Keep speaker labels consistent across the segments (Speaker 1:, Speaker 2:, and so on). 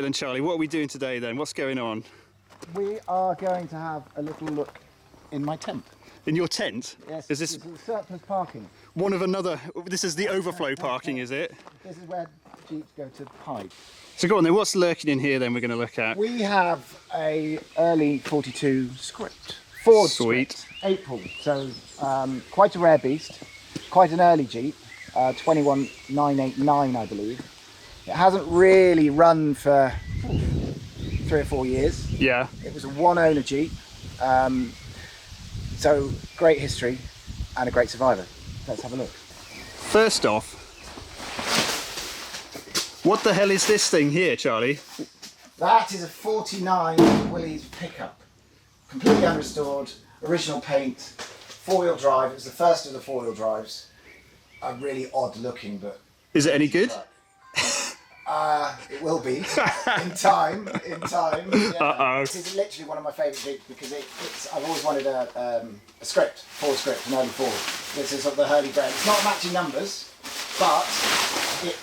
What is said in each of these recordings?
Speaker 1: Right then, Charlie, what are we doing today then? What's going on?
Speaker 2: We are going to have a little look in my tent.
Speaker 1: In your tent?
Speaker 2: Yes,
Speaker 1: Is this
Speaker 2: surplus parking.
Speaker 1: one of another? This is the overflow parking, is it?
Speaker 2: This is where Jeeps go to hide.
Speaker 1: So go on then, what's lurking in here then we're going to look at?
Speaker 2: We have a early 42 script. Ford
Speaker 1: Sweet.
Speaker 2: Script, April, so quite a rare beast, quite an early Jeep, 21989 I believe. It hasn't really run for 3 or 4 years.
Speaker 1: Yeah.
Speaker 2: It was a one owner Jeep, so great history and a great survivor. Let's have a look.
Speaker 1: First off, what the hell is this thing here, Charlie?
Speaker 2: That is a 49 Willys pickup, completely unrestored, original paint, 4-wheel drive. It was the first of the 4-wheel drives. Really odd looking, but
Speaker 1: Is it any good?
Speaker 2: it will be in time. Yeah.
Speaker 1: Uh-oh.
Speaker 2: It's literally one of my favourite Jeeps because I've always wanted a script, Ford script, an early Ford. This is of the Hurley brand. It's not matching numbers, but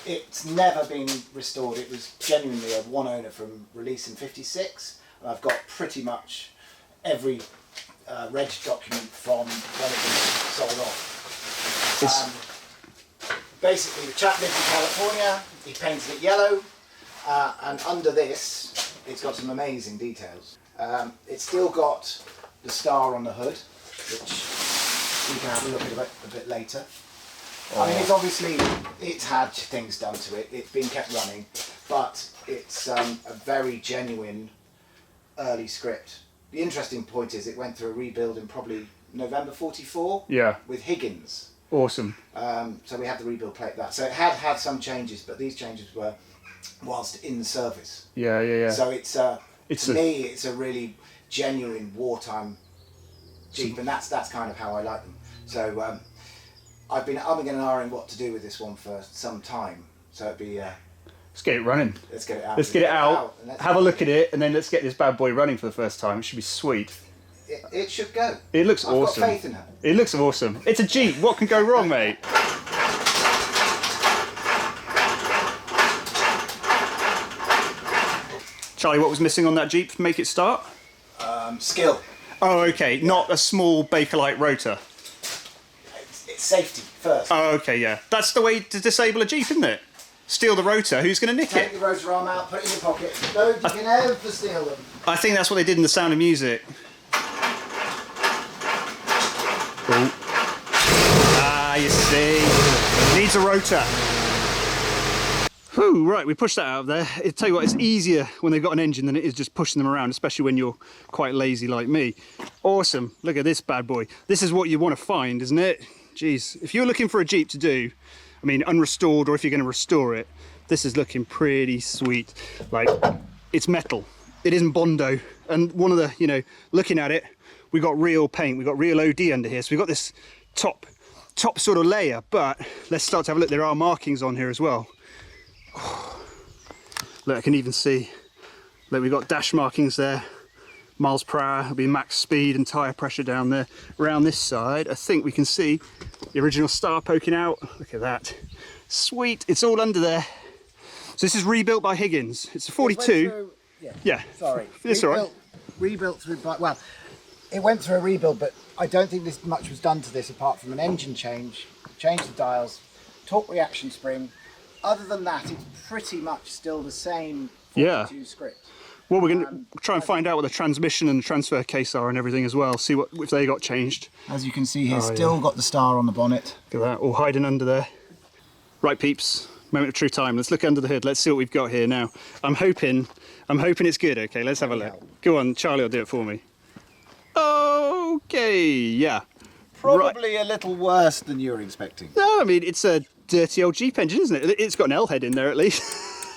Speaker 2: it's never been restored. It was genuinely a one owner from release in '56. And I've got pretty much every reg document from when it was sold off. Basically, the chap lived in California, he painted it yellow, and under this, it's got some amazing details. It's still got the star on the hood, which we can have a look at a bit later. Oh. I mean, it's had things done to it, it's been kept running, but it's a very genuine early script. The interesting point is it went through a rebuild in probably November '44 with Higgins.
Speaker 1: Awesome.
Speaker 2: So we had the rebuild plate that. So it had some changes, but these changes were whilst in service.
Speaker 1: Yeah.
Speaker 2: So it's to me, it's a really genuine wartime Jeep, and that's kind of how I like them. So I've been umming and ahhing what to do with this one for some time. So it'd be
Speaker 1: let's get it running.
Speaker 2: Let's get it out.
Speaker 1: Let's get it out. Have a look at it, and then let's get this bad boy running for the first time. It should be sweet.
Speaker 2: It should go.
Speaker 1: It looks awesome.
Speaker 2: I've got faith in her.
Speaker 1: It looks awesome. It's a Jeep. What can go wrong, mate? Charlie, what was missing on that Jeep to make it start?
Speaker 2: Skill.
Speaker 1: Oh, okay. Not a small Bakelite rotor.
Speaker 2: It's safety first.
Speaker 1: Oh, okay, yeah. That's the way to disable a Jeep, isn't it? Steal the rotor. Who's going to nick
Speaker 2: Take
Speaker 1: it?
Speaker 2: the rotor arm out, put it in your pocket. No, you can never steal them.
Speaker 1: I think that's what they did in The Sound of Music. Oh. Ah, you see. Needs a rotor. Whew, right, we pushed that out of there. I tell you what, it's easier when they've got an engine than it is just pushing them around, especially when you're quite lazy like me. Awesome. Look at this bad boy. This is what you want to find, isn't it? Jeez. If you're looking for a Jeep to do, I mean, unrestored, or if you're going to restore it, this is looking pretty sweet. Like, it's metal. It isn't Bondo. And one of the, looking at it, we got real paint, we got real OD under here, so we've got this top sort of layer, but let's start to have a look. There are markings on here as well. Look, I can even see, look, we've got dash markings there, miles per hour, it'll be max speed and tyre pressure down there. Around this side, I think we can see the original star poking out. Look at that. Sweet, it's all under there. So this is rebuilt by Higgins. It's a 42. Yeah.
Speaker 2: Sorry.
Speaker 1: It's all right.
Speaker 2: Rebuilt through, well, it went through a rebuild, but I don't think this much was done to this apart from an engine change the dials, torque reaction spring. Other than that, it's pretty much still the same 42 script.
Speaker 1: Well, we're going to try and find out what the transmission and the transfer case are and everything as well, see if they got changed.
Speaker 2: As you can see here, still got the star on the bonnet.
Speaker 1: Look at that, all hiding under there. Right, peeps, moment of true time. Let's look under the hood. Let's see what we've got here now. I'm hoping it's good. Okay, let's have a look. Go on, Charlie will do it for me. Okay, yeah.
Speaker 2: Probably a little worse than you were expecting.
Speaker 1: No, I mean, it's a dirty old Jeep engine, isn't it? It's got an L head in there at least.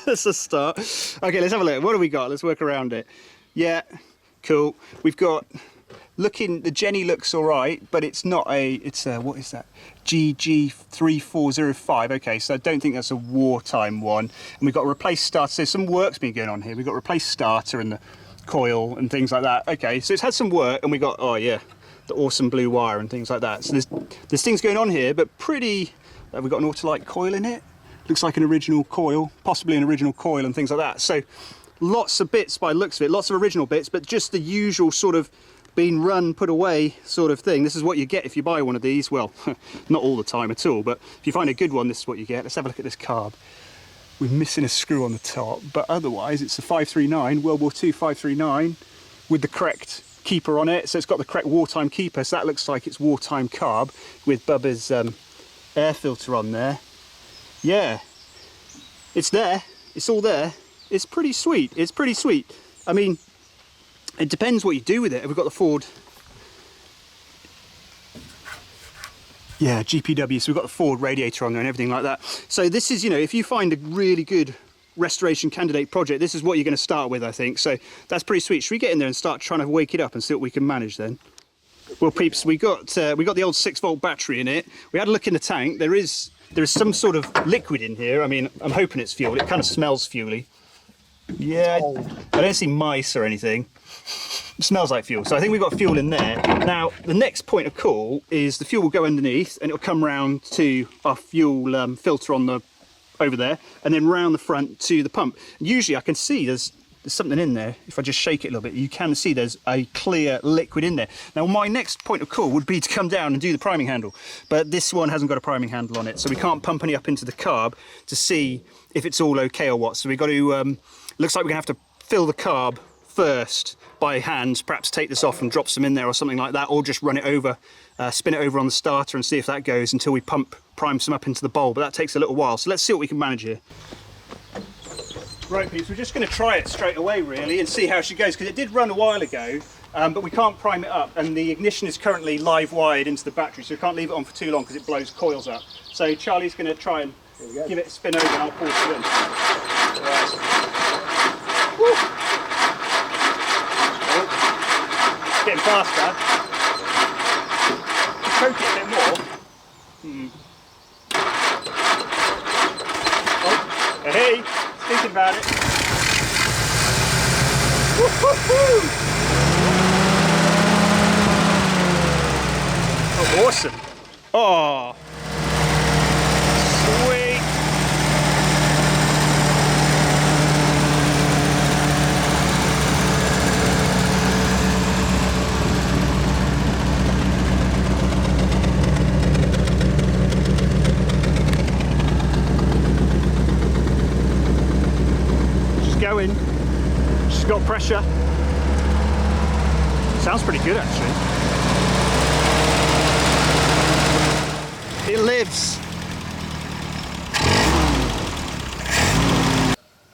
Speaker 1: That's a start. Okay, let's have a look. What do we got? Let's work around it. Yeah, cool. We've got, the Jenny looks all right, but it's not it's a, what is that? GG3405. Okay, so I don't think that's a wartime one. And we've got a replaced starter. So some work's been going on here. We've got a replaced starter and the coil and things like that. Okay, so it's had some work, and we got, the awesome blue wire and things like that. So there's things going on here, but pretty. We've got an Autolite coil in it. Looks like an original coil, possibly an original coil and things like that. So lots of bits by the looks of it, lots of original bits, but just the usual sort of been run, put away sort of thing. This is what you get if you buy one of these. Well, not all the time at all, but if you find a good one, this is what you get. Let's have a look at this carb. We're missing a screw on the top, but otherwise it's a 539, World War II 539 with the correct keeper on it. So it's got the correct wartime keeper, so that looks like it's wartime carb with Bubba's air filter on there. Yeah, it's there, it's all there. It's pretty sweet, it's pretty sweet. I mean, it depends what you do with it. We've got the Ford, yeah, GPW, so we've got the Ford radiator on there and everything like that. So this is, you know, if you find a really good restoration candidate project, this is what you're going to start with, I think. So that's pretty sweet. Should we get in there and start trying to wake it up and see what we can manage then? Well, peeps, we got the old 6-volt battery in it. We had a look in the tank. There is some sort of liquid in here. I mean, I'm hoping it's fuel. It kind of smells fuely. Yeah, I don't see mice or anything. It smells like fuel, so I think we've got fuel in there. Now, the next point of call is the fuel will go underneath and it'll come round to our fuel filter on the over there, and then round the front to the pump. And usually I can see there's something in there. If I just shake it a little bit, you can see there's a clear liquid in there. Now, my next point of call would be to come down and do the priming handle, but this one hasn't got a priming handle on it, so we can't pump any up into the carb to see if it's all okay or what. So we've got to, looks like we're gonna have to fill the carb first by hand, perhaps take this off and drop some in there or something like that, or just run it over, spin it over on the starter and see if that goes until we prime some up into the bowl, but that takes a little while. So let's see what we can manage here. Right, peeps, we're just going to try it straight away really and see how she goes, because it did run a while ago, but we can't prime it up, and the ignition is currently live wired into the battery, so we can't leave it on for too long because it blows coils up. So Charlie's going to try and give it a spin over and I'll pour it in. Right. Woo. Getting faster. Choke it a bit more. Oh, hey, thinking about it. Oh, awesome. Oh, sweet. Going. She's got pressure. Sounds pretty good actually. It lives.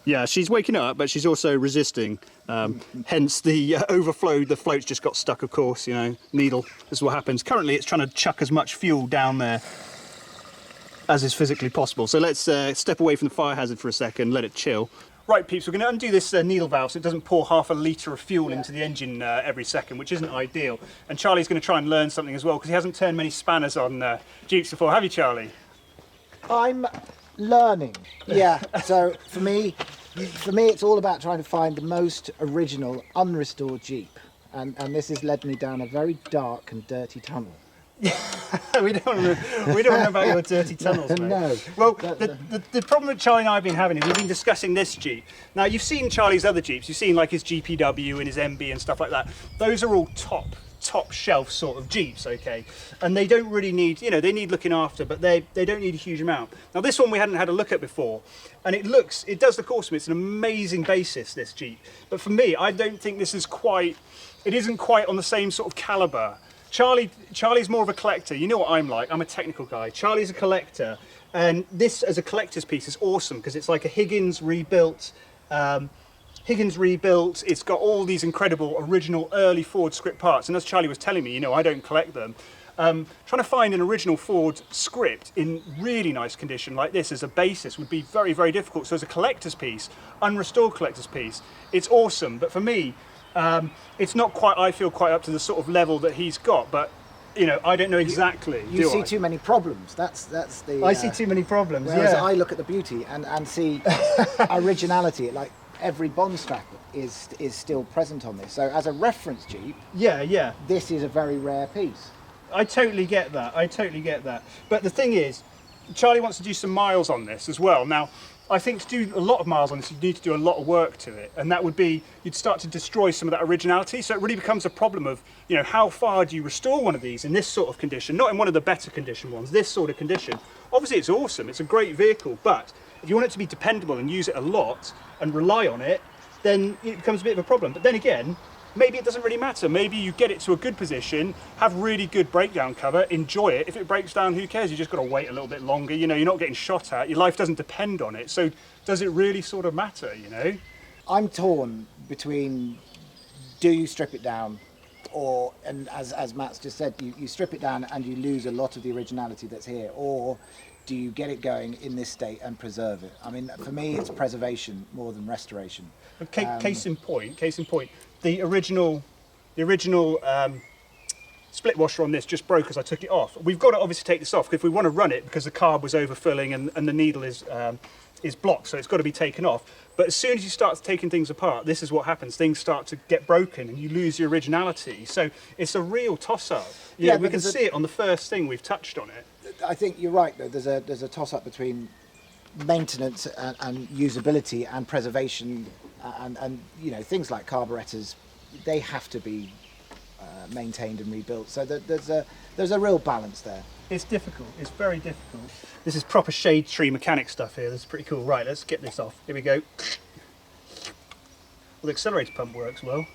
Speaker 1: Yeah, she's waking up, but she's also resisting. Hence the overflow. The float's just got stuck, of course, you know, needle. This is what happens. Currently it's trying to chuck as much fuel down there as is physically possible. So let's step away from the fire hazard for a second, let it chill. Right, peeps, we're going to undo this needle valve so it doesn't pour half a litre of fuel into the engine every second, which isn't ideal. And Charlie's going to try and learn something as well, because he hasn't turned many spanners on Jeeps before, have you, Charlie?
Speaker 2: I'm learning. Yeah, so for me it's all about trying to find the most original, unrestored Jeep. And this has led me down a very dark and dirty tunnel.
Speaker 1: we don't know about your dirty tunnels, mate.
Speaker 2: No.
Speaker 1: Well, the problem that Charlie and I have been having is we've been discussing this Jeep. Now, you've seen Charlie's other Jeeps. You've seen like his GPW and his MB and stuff like that. Those are all top shelf sort of Jeeps, okay? And they don't really need, you know, they need looking after, but they don't need a huge amount. Now, this one we hadn't had a look at before, and it does look awesome. It's an amazing basis, this Jeep. But for me, I don't think it isn't quite on the same sort of caliber. Charlie's more of a collector. You know what I'm like. I'm a technical guy. Charlie's a collector, and this as a collector's piece is awesome because it's like a Higgins rebuilt. It's got all these incredible original early Ford script parts, and as Charlie was telling me, you know, I don't collect them. Trying to find an original Ford script in really nice condition like this as a basis would be very, very difficult. So as a collector's piece, unrestored collector's piece, it's awesome. But for me, it's not quite, I feel, quite up to the sort of level that he's got, but you know, I don't know exactly.
Speaker 2: You see too many problems. That's the.
Speaker 1: I see too many problems.
Speaker 2: Whereas
Speaker 1: yeah.
Speaker 2: I look at the beauty and see originality. Like every bond strap is still present on this. So as a reference Jeep,
Speaker 1: yeah,
Speaker 2: this is a very rare piece.
Speaker 1: I totally get that. But the thing is, Charlie wants to do some miles on this as well. Now, I think to do a lot of miles on this, you need to do a lot of work to it, and that would be, you'd start to destroy some of that originality. So it really becomes a problem of, you know, how far do you restore one of these in this sort of condition, not in one of the better condition ones, this sort of condition. Obviously it's awesome, it's a great vehicle, but if you want it to be dependable and use it a lot and rely on it, then it becomes a bit of a problem. But then again, maybe it doesn't really matter. Maybe you get it to a good position, have really good breakdown cover, enjoy it. If it breaks down, who cares? You just got to wait a little bit longer. You know, you're not getting shot at. Your life doesn't depend on it. So does it really sort of matter, you know?
Speaker 2: I'm torn between, do you strip it down, or, and as Matt's just said, you strip it down and you lose a lot of the originality that's here, or do you get it going in this state and preserve it? I mean, for me, it's preservation more than restoration.
Speaker 1: Case in point, the original split washer on this just broke as I took it off. We've got to obviously take this off if we want to run it, because the carb was overfilling and the needle is blocked, so it's got to be taken off. But as soon as you start taking things apart, this is what happens. Things start to get broken and you lose your originality. So it's a real toss-up. Yeah, we can see it on the first thing we've touched on it.
Speaker 2: I think you're right, though. There's a toss-up between maintenance and usability and preservation, and you know, things like carburetors, they have to be maintained and rebuilt. So there's a real balance there.
Speaker 1: It's difficult. It's very difficult. This is proper shade tree mechanic stuff here. This is pretty cool. Right, let's get this off. Here we go. Well, the accelerator pump works well.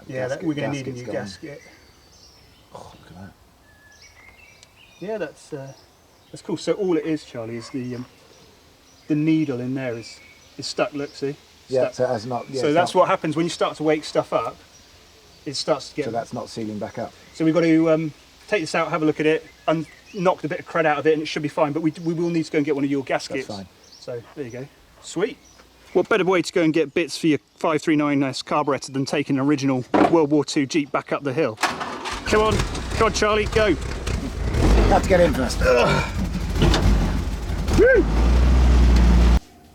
Speaker 1: Yeah, we're going to need a new gasket.
Speaker 2: Oh, look at that.
Speaker 1: Yeah, that's cool. So all it is, Charlie, is the needle in there is stuck. Look, see?
Speaker 2: Yeah,
Speaker 1: stuck.
Speaker 2: so that's not. Yeah,
Speaker 1: so that's what happens when you start to wake stuff up. It starts to get.
Speaker 2: So that's not sealing back up.
Speaker 1: So we've got to take this out, have a look at it, and knock a bit of crud out of it, and it should be fine. But we will need to go and get one of your gaskets.
Speaker 2: That's fine.
Speaker 1: So there you go. Sweet. What better way to go and get bits for your 539S carburettor than taking an original World War II Jeep back up the hill? Come on, Charlie, go.
Speaker 2: You have to get in first.
Speaker 1: Woo!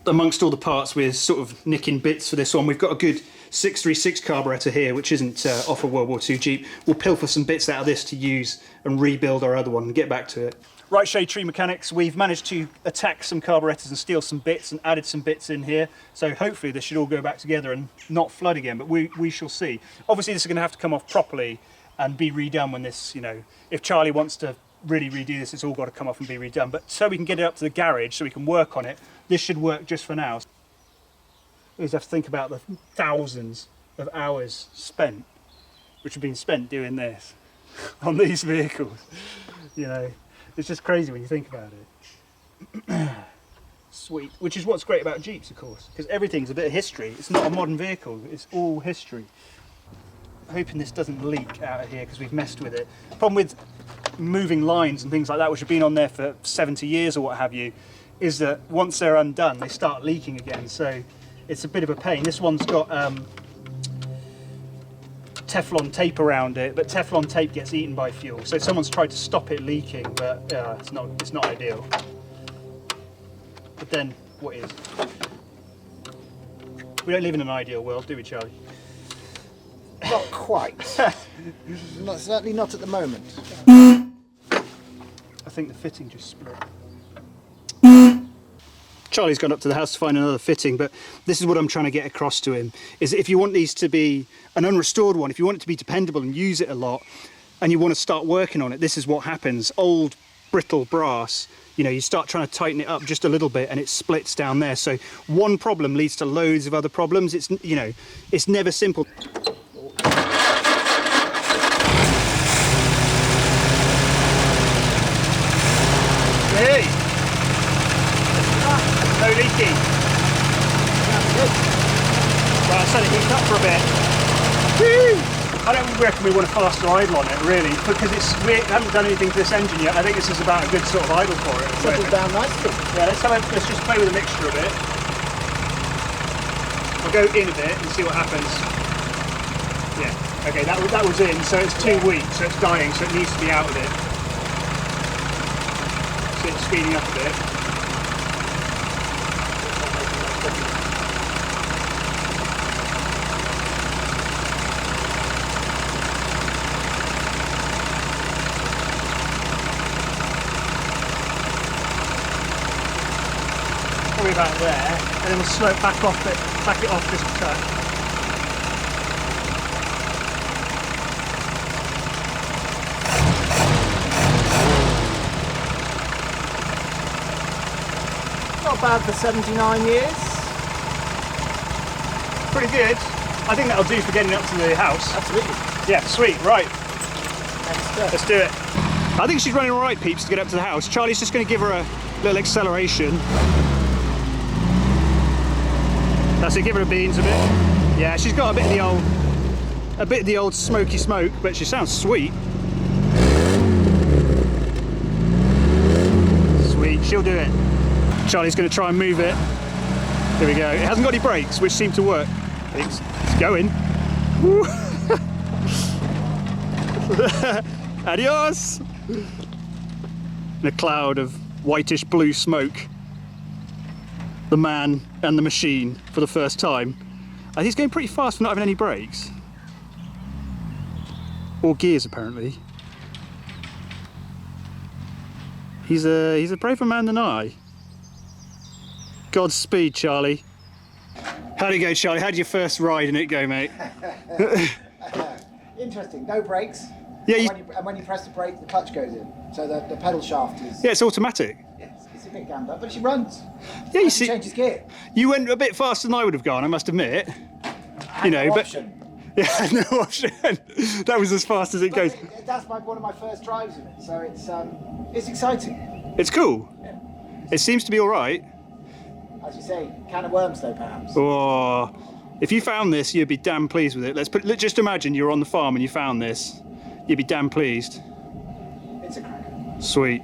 Speaker 1: Amongst all the parts, we're sort of nicking bits for this one. We've got a good 636 carburettor here, which isn't off a World War II Jeep. We'll pilfer some bits out of this to use and rebuild our other one and get back to it. Right, Shade Tree Mechanics, we've managed to attack some carburettors and steal some bits and added some bits in here. So hopefully this should all go back together and not flood again, but we shall see. Obviously this is going to have to come off properly and be redone when this, you know, if Charlie wants to really redo this, it's all got to come off and be redone. But so we can get it up to the garage so we can work on it, this should work just for now. We just have to think about the thousands of hours spent, which have been spent doing this on these vehicles. You know, it's just crazy when you think about it. Sweet. Which is what's great about Jeeps, of course, because everything's a bit of history. It's not a modern vehicle, it's all history. Hoping this doesn't leak out of here because we've messed with it. Problem with moving lines and things like that, which have been on there for 70 years or what have you, is that once they're undone, they start leaking again. So it's a bit of a pain. This one's got Teflon tape around it, but Teflon tape gets eaten by fuel. So someone's tried to stop it leaking, but it's not ideal. But then, what is? We don't live in an ideal world, do we, Charlie?
Speaker 2: Not quite. Certainly not at the moment.
Speaker 1: I think the fitting just split. Charlie's gone up to the house to find another fitting, but this is what I'm trying to get across to him, is that if you want these to be an unrestored one, if you want it to be dependable and use it a lot, and you want to start working on it, this is what happens. Old, brittle brass, you know, you start trying to tighten it up just a little bit and it splits down there. So one problem leads to loads of other problems. It's, you know, it's never simple. Hey! No leaking. Right, I'll set it heat up for a bit. Woo! I don't reckon we want a faster idle on it, really, because we haven't done anything to this engine yet. I think this is about a good sort of idle for it.
Speaker 2: Settled down nicely.
Speaker 1: Yeah, let's just play with the mixture a bit. I'll go in a bit and see what happens. Yeah, okay, that was in, so it's too weak, so it's dying, so it needs to be out of it. So it's speeding up a bit. probably about there, and then we'll slow it back it off this cut.
Speaker 2: Not bad for 79 years.
Speaker 1: Pretty good. I think that'll do for getting up to the house.
Speaker 2: Absolutely.
Speaker 1: Yeah, sweet, right.
Speaker 2: Let's
Speaker 1: do it. I think she's running all right, peeps, to get up to the house. Charlie's just going to give her a little acceleration. That's it, give her a beans a bit. Yeah, she's got a bit of the old smoky smoke, but she sounds sweet. Sweet, she'll do it. Charlie's going to try and move it. Here we go. It hasn't got any brakes, which seem to work. It's going. Woo. Adios! In a cloud of whitish blue smoke, the man and the machine for the first time. He's going pretty fast for not having any brakes. Or gears, apparently. He's a braver man than I. Godspeed, Charlie. How'd it go, Charlie? How'd your first ride in it go, mate?
Speaker 2: Interesting, no brakes.
Speaker 1: Yeah,
Speaker 2: and when you press the brake, the clutch goes in. So the pedal shaft is...
Speaker 1: Yeah, it's automatic.
Speaker 2: It's a bit gander, but she runs.
Speaker 1: Yeah, you see...
Speaker 2: She changes gear.
Speaker 1: You went a bit faster than I would have gone, I must admit. You know,
Speaker 2: no
Speaker 1: but...
Speaker 2: option.
Speaker 1: Yeah, no option. That was as fast as it goes.
Speaker 2: That's one of my first drives in it, so it's exciting.
Speaker 1: It's cool.
Speaker 2: Yeah.
Speaker 1: It seems to be all right.
Speaker 2: As you say, can of worms though, perhaps.
Speaker 1: Oh, if you found this, you'd be damn pleased with it. Just imagine you're on the farm and you found this. You'd be damn pleased.
Speaker 2: It's a cracker.
Speaker 1: Sweet.